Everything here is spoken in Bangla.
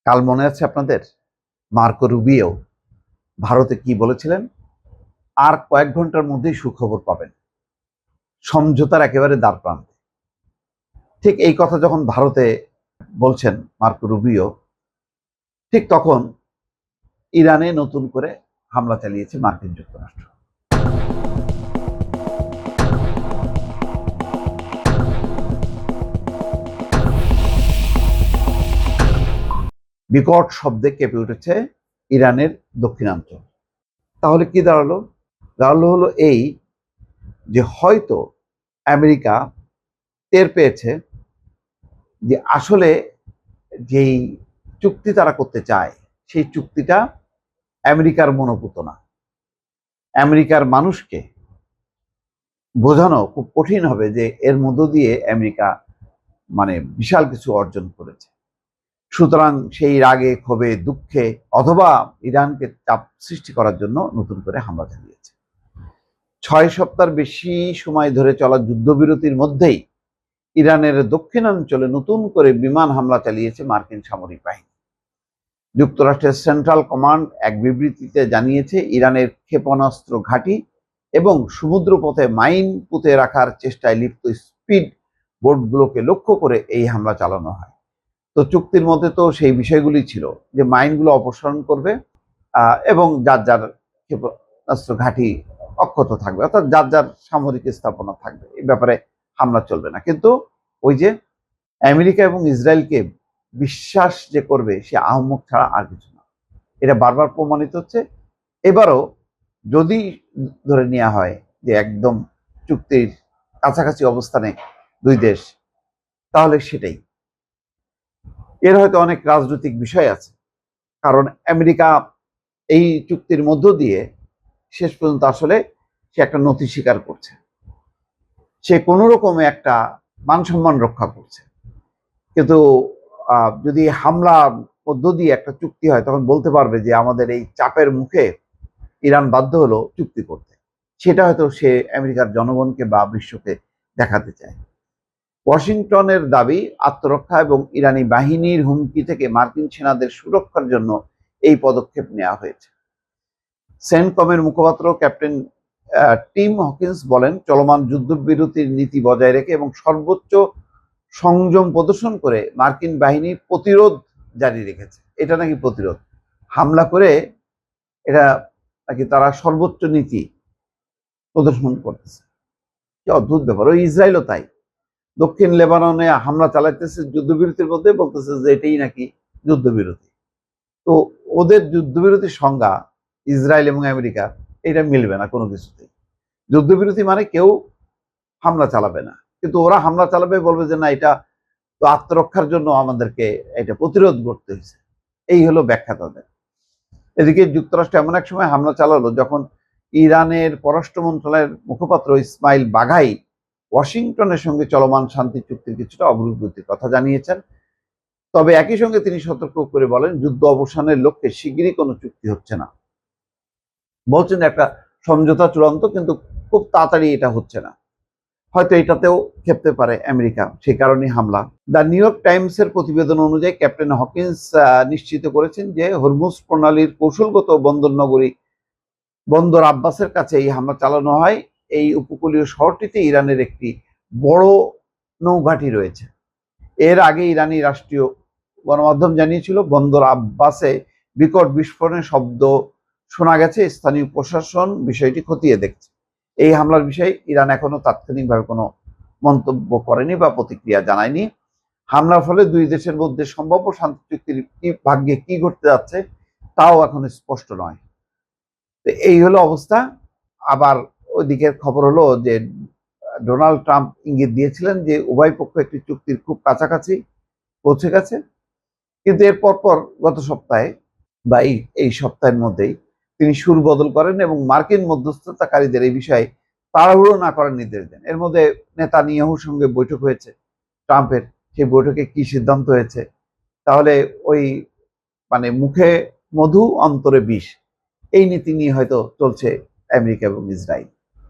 কাল মনে আছে আপনাদের মার্কো রুবিও ভারতে কি বলেছিলেন? আর কয়েক ঘন্টার মধ্যেই সুখবর পাবেন, সমঝোতার একেবারে দ্বারপ্রান্তে। ঠিক এই কথা যখন ভারতে বলছেন মার্কো রুবিও, ঠিক তখন ইরানে নতুন করে হামলা চালিয়েছে মার্কিন যুক্তরাষ্ট্র। বিকট শব্দে কেঁপে উঠেছে ইরানের দক্ষিণাঞ্চল। তাহলে কি দাঁড়ালো? হলো এই যে হয়তো আমেরিকা টের পেয়েছে যে আসলে যেই চুক্তি তারা করতে চায় সেই চুক্তিটা আমেরিকার মনোপুত না। আমেরিকার মানুষকে বোঝানো খুব কঠিন হবে যে এর মধ্য দিয়ে আমেরিকা বিশাল কিছু অর্জন করেছে। সুতরাং সেই রাগে, ক্ষোভে, দুঃখে অথবা ইরানকে চাপ সৃষ্টি করার জন্য নতুন করে হামলা চালিয়েছে। 6 সপ্তাহ বেশি সময় ধরে চলা যুদ্ধবিরতির মধ্যেই ইরানের দক্ষিণাঞ্চলে নতুন করে বিমান হামলা চালিয়েছে মার্কিন সামরিক বাহিনী। যুক্তরাষ্ট্রের সেন্ট্রাল কমান্ড এক বিবৃতিতে জানিয়েছে, ইরানের ক্ষেপণাস্ত্র ঘাঁটি এবং সমুদ্রপথে মাইন পুঁতে রাখার চেষ্টায় লিপ্ত স্পিড বোটগুলোকে লক্ষ্য করে এই হামলা চালানো হয়। তো চুক্তির মধ্যে তো সেই বিষয়গুলি ছিল যে মাইনগুলো অপসারণ করবে এবং যার যার ক্ষেপণাস্ত্র ঘাঁটি অক্ষত থাকবে, অর্থাৎ যার যার সামরিক স্থাপনা থাকবে, এই ব্যাপারে হামলা চলবে না। কিন্তু ওই যে আমেরিকা এবং ইসরায়েলকে বিশ্বাস যে করবে সে আহম্মক ছাড়া আর কিছু না, এটা বারবার প্রমাণিত হচ্ছে। এবারও যদি ধরে নেওয়া হয় যে একদম চুক্তির কাছাকাছি অবস্থানে দুই দেশ, তাহলে সেটাই। এর হয়তো অনেক রাজনৈতিক বিষয় আছে, কারণ আমেরিকা এই চুক্তির মধ্য দিয়ে শেষ পর্যন্ত আসলে সে একটা নথি স্বীকার করছে, সে কোনো রকমে একটা মান সম্মান রক্ষা করছে। কিন্তু যদি হামলা মধ্য দিয়ে একটা চুক্তি হয়, তখন বলতে পারবে যে আমাদের এই চাপের মুখে ইরান বাধ্য হলো চুক্তি করতে। সেটা হয়তো সে আমেরিকার জনগণকে বা বিশ্বকে দেখাতে চায়। ওয়াশিংটনের দাবি, আত্মরক্ষা এবং ইরানি বাহিনীর হুমকি থেকে মার্কিন সেনাদের সুরক্ষার জন্য এই পদক্ষেপ নেওয়া হয়েছে। সেন্টকমের মুখপাত্র ক্যাপ্টেন টিম হকিন্স বলেন, চলমান যুদ্ধবিরতির নীতি বজায় রেখে এবং সর্বোচ্চ সংযম প্রদর্শন করে মার্কিন বাহিনী প্রতিরোধ জারি রেখেছে। এটা নাকি প্রতিরোধ, হামলা করে এটা নাকি তারা সর্বোচ্চ নীতি প্রদর্শন করতেছে। কি অদ্ভুত ব্যাপার। ওই ইসরায়েলও তাই, দক্ষিণ লেবাননে হামলা চালাইতেছে যুদ্ধবিরতির মধ্যে, বলতেছে যে এটাই নাকি যুদ্ধবিরতি। তো ওদের যুদ্ধবিরতির সংজ্ঞা ইসরায়েল এবং আমেরিকা এটা মিলবে না কোনো কিছুতেই। যুদ্ধবিরতি মানে কেউ হামলা চালাবে না, কিন্তু ওরা হামলা চালাবে, বলবে যে না এটা তো আত্মরক্ষার জন্য আমাদেরকে এটা প্রতিরোধ করতে হয়েছে। এই হলো ব্যাখ্যা তাদের। এদিকে যুক্তরাষ্ট্র এমন এক সময় হামলা চালালো যখন ইরানের পররাষ্ট্র মন্ত্রণালয়ের মুখপাত্র ইসমাইল বাঘাই ওয়াশিংটনের সঙ্গে চলমান শান্তি চুক্তির কিছুটা অগ্রগতির কথা জানিয়েছেন। তবে একই সঙ্গে তিনি সতর্ক করে বলেন, যুদ্ধ অবসানের লক্ষ্যে শিগগিরই কোনো চুক্তি হচ্ছে না। বলছেন একটা সমঝোতা চূড়ান্ত, কিন্তু খুব তাড়াতাড়ি এটা হচ্ছে না। হয়তো এটাতেও ক্ষেপতে পারে আমেরিকা, সেই কারণেই হামলা। দ্য নিউ ইয়র্ক টাইমসের প্রতিবেদন অনুযায়ী ক্যাপ্টেন হকিন্স নিশ্চিত করেছেন যে হরমুজ প্রণালীর কৌশলগত বন্দরনগরী বন্দর আব্বাসের কাছে এই হামলা চালানো হয়। এই উপকূলীয় শহরটিতে ইরানের একটি বড় নৌঘাঁটি রয়েছে। এর আগে ইরানি রাষ্ট্রীয় গণমাধ্যম জানিয়েছিল, বন্দর আব্বাসে বিকট বিস্ফোরণের শব্দ শোনা গেছে। স্থানীয় প্রশাসন বিষয়টি খতিয়ে দেখছে। এই হামলার বিষয়ে ইরান এখনো তাৎক্ষণিকভাবে কোনো মন্তব্য করেনি বা প্রতিক্রিয়া জানায়নি। হামলার ফলে দুই দেশের মধ্যে সম্ভাব্য শান্তি চুক্তির কি ভাগ্যে কি ঘটতে যাচ্ছে তাও এখন স্পষ্ট নয়। তো এই হলো অবস্থা। আবার ওইদিকের খবর হলো যে ডোনাল্ড ট্রাম্প ইঙ্গিত দিয়েছিলেন যে উভয় পক্ষ একটি চুক্তির খুব কাছাকাছি পৌঁছে গেছে, কিন্তু এর পরপর গত সপ্তাহে বা এই সপ্তাহের মধ্যেই তিনি সুর বদল করেন এবং মার্কিন মধ্যস্থতাকারীদের এই বিষয়ে তাড়াহুড়ো না করার নির্দেশ দেন। এর মধ্যে নেতানিয়াহুর সঙ্গে বৈঠক হয়েছে ট্রাম্পের, সেই বৈঠকে কি সিদ্ধান্ত হয়েছে? তাহলে ওই মুখে মধু অন্তরে বিষ, এই নীতি নিয়ে হয়তো চলছে আমেরিকা এবং ইসরায়েল।